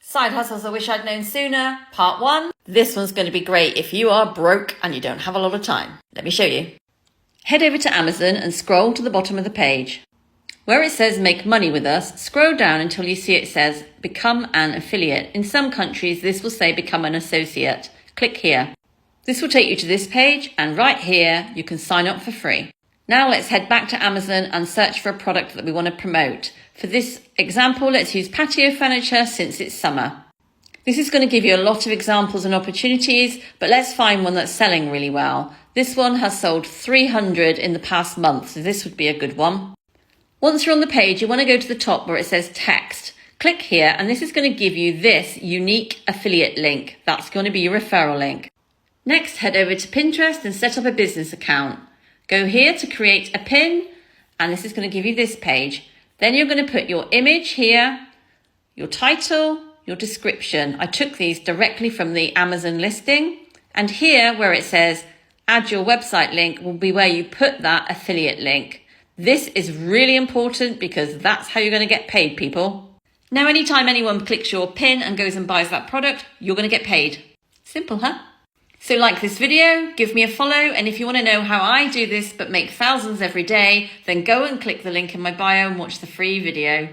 Side hustles I wish I'd known sooner, part 1. This one's going to be great if you are broke and you don't have a lot of time. Let me show you. Head over to Amazon and scroll to the bottom of the page. Where it says make money with us, scroll down until you see it says become an affiliate. In some countries this will say become an associate. Click here. This will take you to this page, and right here you can sign up for free. Now let's head back to Amazon and search for a product that we want to promote. For this example, let's use patio furniture since it's summer. This is going to give you a lot of examples and opportunities, but let's find one that's selling really well. This one has sold 300 in the past month, so this would be a good one. Once you're on the page, you want to go to the top where it says text. Click here, and this is going to give you this unique affiliate link. That's going to be your referral link. Next, head over to Pinterest and set up a business account. Go here to create a pin, and this is going to give you this page. Then you're going to put your image here, your title, your description. I took these directly from the Amazon listing. And here where it says add your website link will be where you put that affiliate link. This is really important because that's how you're going to get paid, people. Now, anytime anyone clicks your pin and goes and buys that product, you're going to get paid. Simple, huh? So like this video, give me a follow, and if you want to know how I do this but make thousands every day, then go and click the link in my bio and watch the free video.